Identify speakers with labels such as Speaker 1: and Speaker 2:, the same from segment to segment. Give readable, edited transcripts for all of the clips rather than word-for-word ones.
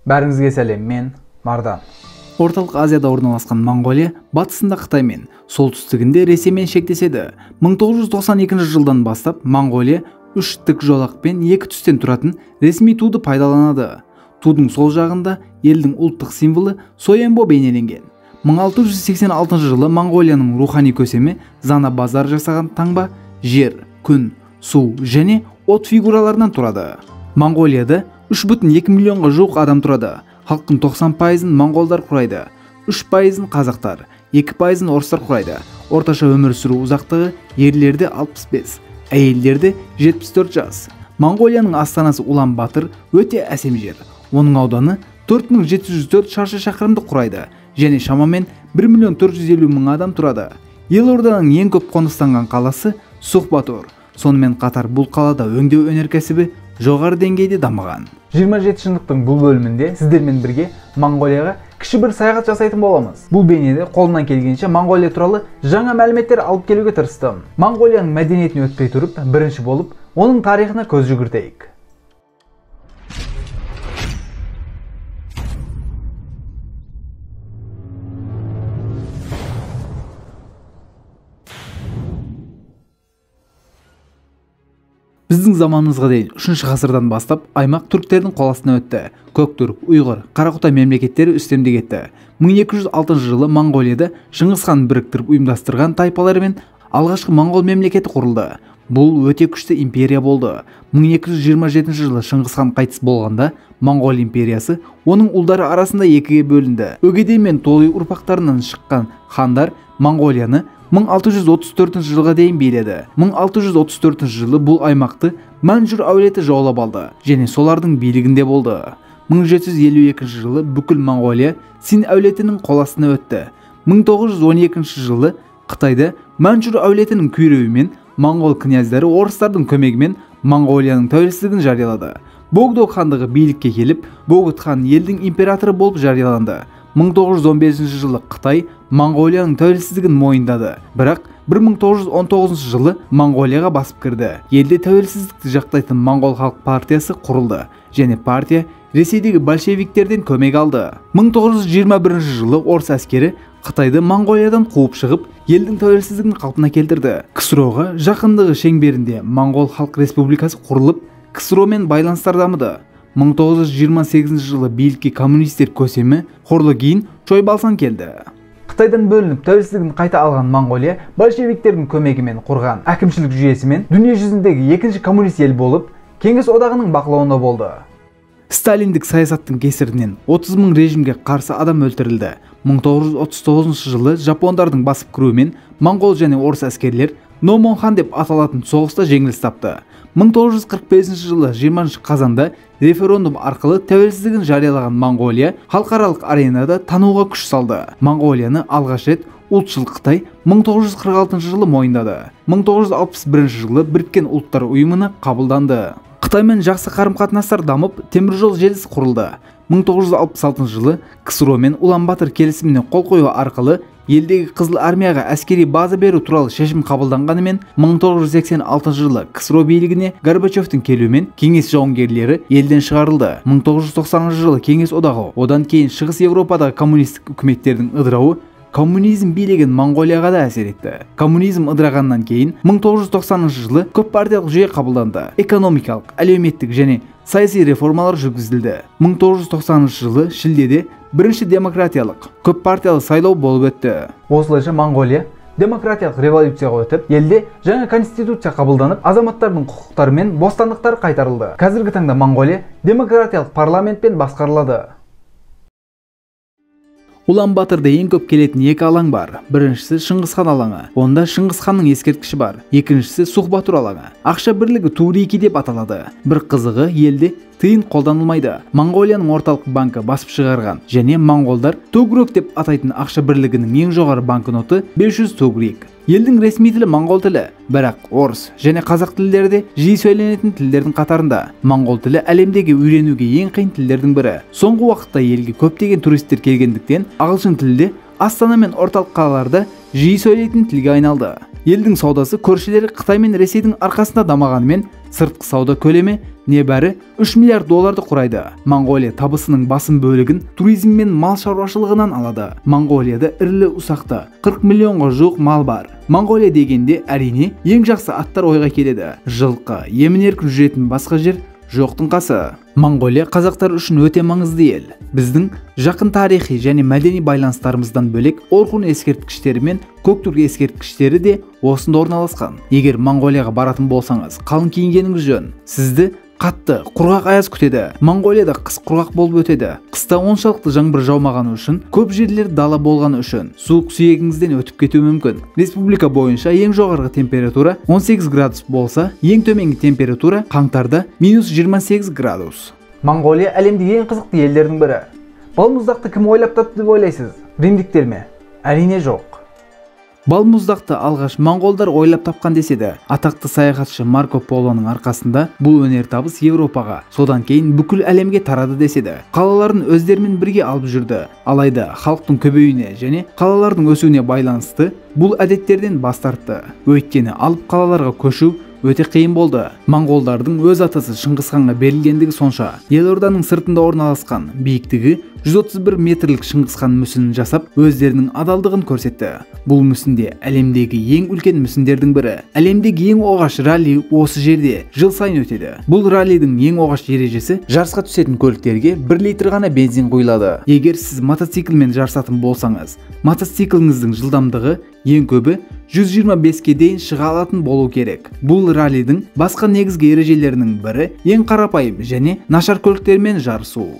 Speaker 1: Бәріңізге сәлем, мен Мардан.
Speaker 2: Орталық Азияда орналасқан Моңғолия батысында Қытаймен, солтүстігінде Ресеймен шектеседі. 1992 жылдан бастап Моңғолия үш тік жолақпен екі түстен тұратын ресми туды пайдаланады. Тудың сол жағында елдің ұлттық символы Соембо бейнеленген. 1686 жылы Моңғолияның рухани көсемі Зана Базар жасаған таңба жер, күн, су және от фигураларынан тұрады. Моңғолияда 3,2 миллионға жуық адам тұрады. Халықтың 90%-ын моңғолдар құрайды, 3%-ын қазақтар, 2%-ын орыстар құрайды. Орташа өмір сүру ұзақтығы ерлерде 65, әйелдерде 74 жас. Моңғолияның астанасы Улан Батыр өте әсем жер. Оның ауданы 4704 шаршы шақырымды құрайды және шамамен 1.450.000 адам тұрады. Елорданың ең көп қоныстанған қаласы Сухбатор. Сонымен қатар бұл қалада өңдеу өнеркәсібі жоғары деңгейде дамыған.
Speaker 1: 27 шындықтың бұл бөлімінде сіздермен бірге Моңғолияға кіші бір саяхат жасайтын боламыз. Бұл бейнеде қолымнан келгенше Моңғолия туралы жаңа мәліметтер алып келуге тырыстым. Моңғолияның мәдениетін өтпей тұрып, бірінші болып, оның тарихына көз жүгіртейік.
Speaker 2: Біздің заманымызға дейін 3-ші ғасырдан бастап аймақ түріктердің қол астына өтті. Көктүрік, ұйғыр, Қарақытай мемлекеттері үстемдік етті. 1206 жылы Моңғолияда Шыңғыс хан біріктіріп ұйымдастырған тайпалармен алғашқы моңғол мемлекеті құрылды. Бұл өте күшті империя болды. 1227 жылы Шыңғыс хан қайтыс болғанда Моңғол империясы оның ұлдары арасында екіге бөлінді. Өгедей мен Толой ұрпақтарынан шыққан хандар Моңғолияны 1634 жылға дейін биледі. 1634 жылы бұл аймақты Манжур әулеті жаулап алды және солардың билігінде болды. 1752 жылы бүкіл Моңғолия Син әулетінің қол астына өтті. 1912 жылы Қытайда Манжур әулетінің күйреуімен моңғол князьдары орыстардың көмегімен Моңғолияның тәуелсіздігін жариялады. Богдок хандығы билікке келіп, Богут хан елдің императоры болып жарияланды. 1915 жылы Қытай Моңғолияның тәуелсіздігін мойындады, бірақ 1919 жылы Моңғолияға басып кірді. Елде тәуелсіздікті жақтайтын Моңғол халық партиясы құрылды және партия Ресейдегі большевиктерден көмек алды. 1921 жылы орыс әскері Қытайды Моңғолиядан қуып шығып, елдің тәуелсіздігін қалпына келтірді. КСРО-ға жақындығы шеңберінде Моңғол Халық Республикасы құрылып, КСРО-мен байланыстар дамыды. 1928 жылы билікке коммунистер көсемі Хорлогин Чойбалсан келді.
Speaker 1: Қытайдан бөлініп тәуелсіздігін қайта алған Моңғолия большевиктердің көмегімен құрған әкімшілік жүйесімен дүние жүзіндегі екінші коммунист ел болып, Кеңес одағының бақылауында болды.
Speaker 2: Сталиндік саясаттың кесірінен 30 мың режимге қарсы адам өлтірілді. 1939 жылы жапондардың басып кіруімен моңғол және орыс әскерлер Номонхан деп аталатын соғыста жеңіліс тапты. 1945 жылы 20 қазанда референдум арқылы тәуелсіздігін жариялаған Моңғолия халықаралық аренада тануға күш салды. Моңғолияны алғаш рет ұлтшыл Қытай 1946 жылы мойындады. 1961 жылы Біріккен ұлттар ұйымына қабылданды. Қытаймен жақсы қарым-қатынастар дамып, теміржол желісі құрылды. 1966 жылы КСРО мен Улан Батыр келісіміне қол қою арқылы елдегі Қызыл армияға әскери база беру туралы шешім қабылданғанымен 1986 жылы КСРО билігіне Горбачевтің келуімен кеңес жауынгерлері елден шығарылды. 1990 жылы Кеңес одағы, одан кейін Шығыс Еуропадағы коммунистік үкіметтердің ыдырауы коммунизм билеген Моңғолияға да әсер етті. Коммунизм ыдырағаннан кейін 1990 жылы көп партиялық жүйе қабылданды. Экономикалық, әлеуметтік және саяси реформалар жүргізілді. 1990 жылы шілдеде бірінші демократиялық көп партиялы сайлау болып өтті.
Speaker 1: Осылайша Моңғолия демократиялық революцияға өтіп, елде жаңа конституция қабылданып, азаматтардың құқықтары мен бостандықтары қайтарылды. Қазіргі таңда Моңғолия демократиялық парламентпен басқарылады.
Speaker 2: Улан Батырда ең көп келетін екі алаң бар. Біріншісі Шыңғыс хан алаңы. Онда Шыңғыс ханның ескерткіші бар. Екіншісі Сухбатор алаңы. Ақша бірлігі Турики деп аталады. Бір қызығы, елде тиын қолданылмайды. Моңғолияның орталық банкі басып шығарған және моңғолдар Тугрик деп атайтын ақша бірлігінің ең жоғары банкноты 500 Тугрик. Елдің ресми тілі моңғол тілі, бірақ орыс және қазақ тілдері де жиі сөйленетін тілдердің қатарында. Моңғол тілі әлемдегі үйренуге ең қиын тілдердің бірі. Соңғы уақытта елге көптеген туристер келгендіктен ағылшын тілі Астана мен орталық қалаларда жиі сөйлейтін тілге айналды. Елдің саудасы көршілері Қытай мен Ресейдің арқасында дамығанымен сыртқы сауда көлемі небәрі 3 миллиард долларды құрайды. Монголия табысының басым бөлігін туризм мен мал шаруашылығынан алады. Монголияда ірілі ұсақты 40 миллионға жуық мал бар. Монголия дегенде әрине ең жақсы аттар ойға келеді. Жылқы, емін-еркін жүретін басқа жер жоқтың қасы. Монголия қазақтар үшін өте маңызды ел. Біздің жақын тарихи және мәдени байланыстарымыздан бөлек Орхун ескерткіштері мен Көктүрк ескерткіштері де осында орналасқан. Егер Монголияға баратын болсаңыз, қалың киінгеніңіз жөн. Сізді қатты, құрғақ аяз күтеді. Монголияда қыс құрғақ болып өтеді. Қыста оншалықты жаңбыр жаумағаны үшін, көп жерлер дала болғаны үшін суық сүйегіңізден өтіп кетуі мүмкін. Республика бойынша ең жоғарғы температура 18 градус болса, ең төменгі температура қаңтарда -28 градус.
Speaker 1: Монголия әлемдегі ең қызықты елдердің бірі. Балмұздақты кім ойлап тапты деп ойлайсыз? Римдіктер ме? Әрине жоқ.
Speaker 2: Балмұздақты алғаш монголдар ойлап тапқан деседі. Атақты саяхатшы Марко Полоның арқасында бұл өнертабыс Европаға, содан кейін бүкіл әлемге тарады деседі. Қалаларын өздерімен бірге алып жүрді. Алайда халықтың көбеюіне және қалалардың өсуіне байланысты бұл әдеттерден бас тартты. Өйткені алып қалаларға көшу өте қиын болды. Монголдардың өз атасы Шыңғысханға берілгендігі сонша, елорданың сыртында орналасқан биіктігі 131 метрлік Шыңғысхан мүсінін жасап, өздерінің адалдығын көрсетті. Бұл мүсінде әлемдегі ең үлкен мүсіндердің бірі. Әлемдегі ең оғаш ралли осы жерде жыл сайын өтеді. Бұл раллидің ең оғаш ережесі жарысқа түсетін көліктерге 1 литр ғана бензин құйылады. Егер сіз мотоциклмен жарысатын болсаңыз, мотоцикліңіздің жылдамдығы ең көбі 125-ке дейін шыға алатын болу керек. Бұл раллидің басқа негізгі ережелерінің бірі ең қарапайым және нашар көліктермен жарысу.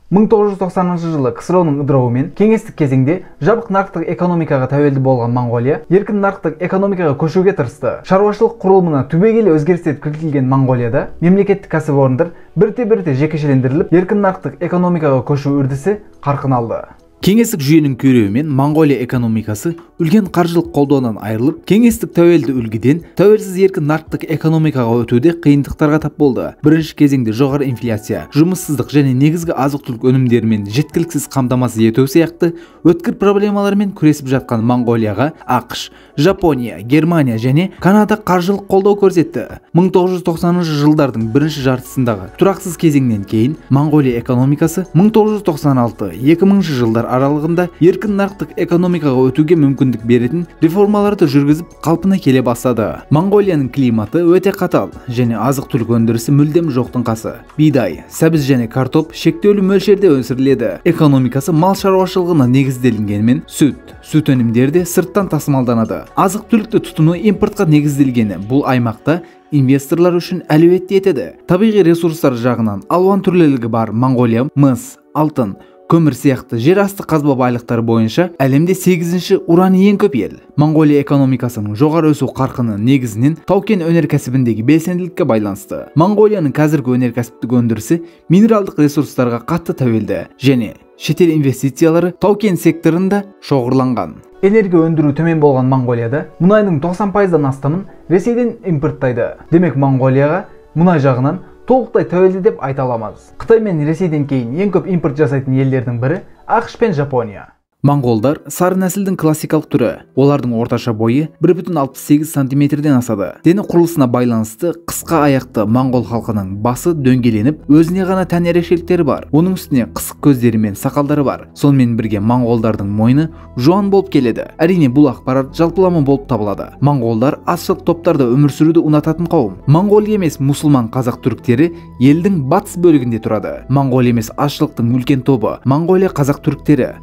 Speaker 1: 1990 жылы КСРО-ның ыдырауымен кеңестік кезеңде жабық нарықтық экономикаға тәуелді болған Монголия еркін нарықтық экономикаға көшуге тырысты. Шаруашылық құрылымына түбегейлі өзгерістер кіргізілген Монголияда мемлекеттік кәсіпорындар бірте-бірте жекешелендіріліп, еркін нарықтық экономикаға көшу үрдісі қарқын алды.
Speaker 2: Кеңестік жүйенің күйреуімен Монголия экономикасы үлкен қаржылық қолдаудан айырылып, кеңестік тәуелді үлгіден тәуелсіз еркін нарықтық экономикаға өтуде қиындықтарға тап болды. Бірінші кезеңде жоғары инфляция, жұмыссыздық және негізгі азық-түлік өнімдерімен жеткіліксіз қамтамасыз ету сияқты өткір проблемалармен күресіп жатқан Монголияға ақш, Жапония, Германия және Канада қаржылық қолдау көрсетті. 1990 жылдардың бірінші жартысындағы тұрақсыз кезеңнен кейін Монголия экономикасы 1996-2000 жылдар аралығында еркін нарықтық экономикаға өтуге мүмкіндік беретін реформаларды жүргізіп қалпына келе бастады. Монголияның климаты өте қатал және азық-түлік өндірісі мүлдем жоқтың қасы. Бидай, сәбіз және картоп шектеулі мөлшерде өсіріледі. Экономикасы мал шаруашылығына негізделгенімен сүт өнімдері де сырттан тасымалданады. Азық-түлікті тұтыну импортқа негізделгені бұл аймақта инвесторлар үшін әлеуетті етеді. Табиғи ресурстар жағынан алуан түрлілігі бар Монголия мыс, алтын, көмір сияқты жер асты қазба байлықтары бойынша әлемде 8-ші ураны ең көп ел. Монголия экономикасының жоғары өсу қарқыны негізінен тау-кен өнеркәсібіндегі белсенділікке байланысты. Монголияның қазіргі өнеркәсіптік өндірісі минералдық ресурстарға қатты тәуелді және шетел инвестициялары тау-кен секторында шоғырланған.
Speaker 1: Энергия өндіру төмен болған Монголияда мұнайдың 90%-дан астамын Ресейден импорттайды. Демек Монголияға мұнай жағынан толықтай тәуелді деп айта аламыз. Қытай мен Ресейден кейін ең көп импорт жасайтын елдердің бірі ақш пен Жапония.
Speaker 2: Монголдар сары нәсілдің классикалық түрі. Олардың орташа бойы 1,68 сантиметрден асады. Дені құрылысына байланысты қысқа аяқты моңғол халқының басы дөңгеленіп, өзіне ғана тән ерекшеліктері бар. Оның үстіне қысық көздері мен сақалдары бар. Сонымен бірге моңғолдардың мойны жуан болып келеді. Әрине бұл ақпарат жалпылама болып табылады. Моңғолдар азшылық топтарда өмір сүруді ұнататын қауым. Моңғол емес мұсылман қазақ түріктері елдің батыс бөлігінде тұрады. Моңғол емес азшылықтың үлкен тобы Монголия қазақ түріктері.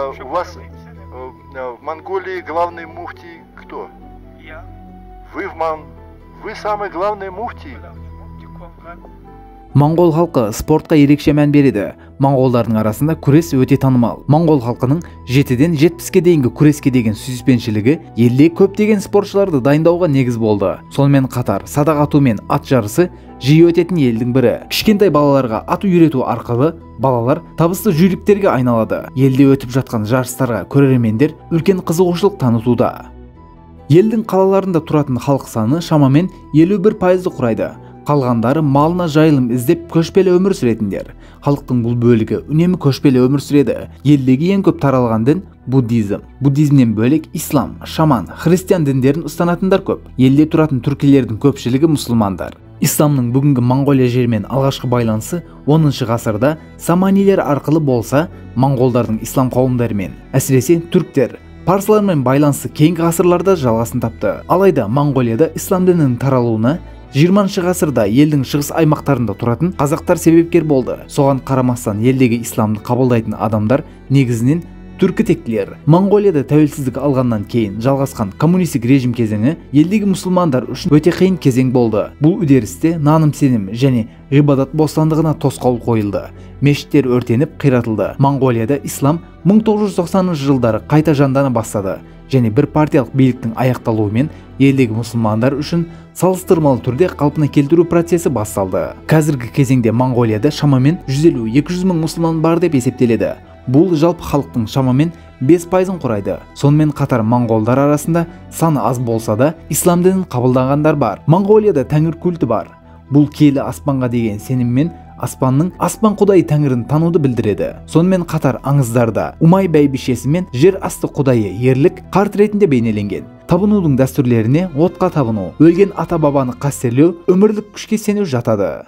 Speaker 3: У вас в Монголии главный муфтий кто?
Speaker 4: Я.
Speaker 3: Вы самый главный муфтий?
Speaker 2: Моңғол халқы спортқа ерекше мән береді. Моңғолдардың арасында күрес өте танымал. Моңғол халқының 7-ден 70-ке дейінгі күреске деген сүйіспеншілігі елде көптеген спортшыларды дайындауға негіз болды. Сонымен қатар садақ ату мен ат жарысы жиі өтетін елдің бірі. Кішкентай балаларға ат үйрету арқылы балалар табысты жүйріктерге айналады. Елде өтіп жатқан жарыстарға көрермендер үлкен қызығушылық танытуда. Елдің қалаларында тұратын халық саны шамамен 51%-ді құрайды. Қалғандары малына жайылым іздеп көшпелі өмір сүретіндер. Халықтың бұл бөлігі үнемі көшпелі өмір сүреді. Елдегі ең көп таралған дін буддизм. Буддизмнен бөлек ислам, шаман, христиан діндерін ұстанатындар көп. Елде тұратын түркілердің көпшілігі мұсылмандар. Исламның бүгінгі Монголия жерімен алғашқы байланысы 10 ғасырда саманилер арқылы болса, монголдардың ислам қауымдарымен, әсіресе түріктер, парсылармен байланысы кейінгі ғасырларда жалғасын тапты. Алайда Монголияда ислам дінінің таралуына 20 ғасырда елдің шығыс аймақтарында тұратын қазақтар себепкер болды. Соған қарамастан елдегі исламды қабылдайтын адамдар негізінен түркі тектілер. Монголияда тәуелсіздік алғаннан кейін жалғасқан коммунистік режим кезеңі елдегі мұсылмандар үшін өте қиын кезең болды. Бұл үдерісте наным сенім және ғибадат бостандығына тосқауыл қойылды. Мешіттер өртеніп қиратылды. Монголияда ислам 1990 жылдары қайта жандана бастады және бір партиялық биліктің аяқталуымен елдегі мұсылмандар үшін салыстырмалы түрде қалпына келтіру процесі басталды. Қазіргі кезеңде Монголияда шамамен 150-200 мың мұсылман бар деп есептеледі. Бұл жалпы халықтың шамамен 5%-ын құрайды. Сонымен қатар монголдар арасында саны аз болса да, ислам дінін қабылдағандар бар. Монголияда тәңір культі бар. Бұл киелі аспанға деген сеніммен аспанның аспан құдайы тәңірін тануды білдіреді. Сонымен қатар аңыздарда Умай бәйбішесі мен жер асты құдайы ерлік қарт ретінде бейнеленген. Табынудың дәстүрлеріне отқа табыну, өлген ата-бабаны қастерлеу, өмірлік күшке сену жатады.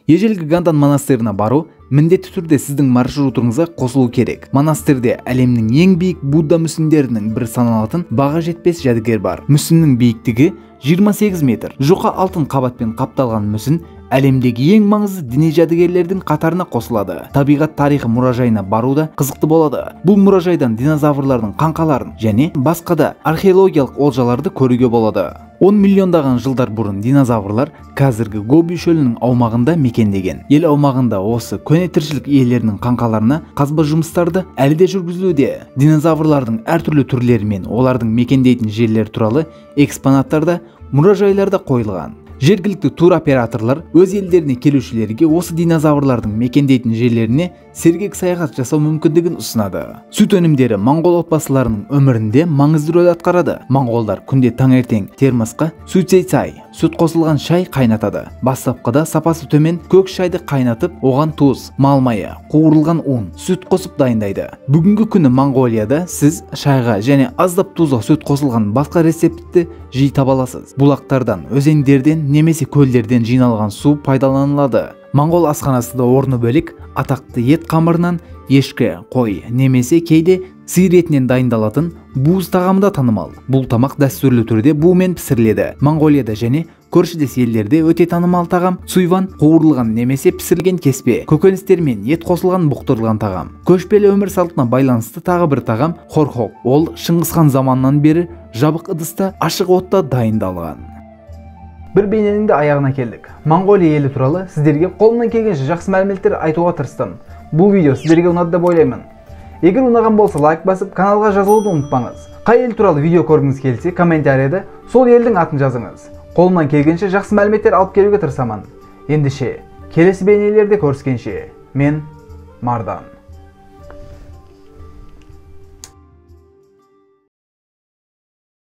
Speaker 2: Ежелгі Гандан монастырына бару міндетті түрде сіздің маршрутыңызға қосылу керек. Монастырде әлемнің ең биік Будда мүсіндерінің бір саналатын баға жетпес жәдігер бар. Мүсіннің биіктігі 28 метр. Жұқа алтын қабатпен қапталған мүсін әлемдегі ең маңызды діни жәдігерлердің қатарына қосылады. Табиғат тарихы мұражайына бару да қызықты болады. Бұл мұражайдан динозаврлардың қаңқаларын және басқа да археологиялық олжаларды көруге болады. 10 миллиондаған жылдар бұрын динозаврлар қазіргі Гоби шөлінің аумағында мекендеген. Ел аумағында осы көне тіршілік иелерінің қаңқаларына қазба жұмыстарды әлі де жүргізілуде. Динозаврлардың әртүрлі түрлері мен олардың мекендейтін жерлер туралы экспонаттар да мұражайларда қойылған. Жергілікті туроператорлар өз елдеріне келушілерге осы динозаврлардың мекендейтін жерлеріне сергек саяхат жасау мүмкіндігін ұсынады. Сүт өнімдері моңғол отбасыларының өмірінде маңызды рөл атқарады. Моңғолдар күнде таңертең термосқа сүтсейцай, сүт қосылған шай қайнатады. Бастапқыда сапасы төмен көк шайды қайнатып, оған тұз, мал майы, қуырылған ұн, сүт қосып дайындайды. Бүгінгі күні Монголияда сіз шайға және аздап тұзға сүт қосылған басқа рецептті жиі таба аласыз. Бұлақтардан, өзендерден немесе көлдерден жиналған су пайдаланылады. Моңғол асханасында орны бөлек атақты ет қамырынан ешкі, қой немесе кейде сиыр етінен дайындалатын буыз тағамы да танымал. Бұл тамақ дәстүрлі түрде буымен пісіріледі. Монголияда және көршілес елдерде өте танымал тағам суйван, қуырылған немесе пісірілген кеспе, көкөністер мен ет қосылған бұқтырылған тағам. Көшпелі өмір салтына байланысты тағы бір тағам хорхок. Ол Шыңғысхан заманынан бері жабық ыдыста ашық отта дайындалған.
Speaker 1: Бір бейненің де аяғына келдік. Монголия елі туралы сіздерге қолымнан келгенше жақсы мәліметтер айтуға тырыстым. Бұл видео сіздерге ұнады деп ойлаймын. Егер ұнаған болса лайк басып, каналға жазылуды ұмытпаңыз. Қай ел туралы видео көргіңіз келсе, комментарияда сол елдің атын жазыңыз. Қолымнан келгенше жақсы мәліметтер алып келуге тырысамын. Ендеше, келесі бейнелерде көріскенше, мен Мардан.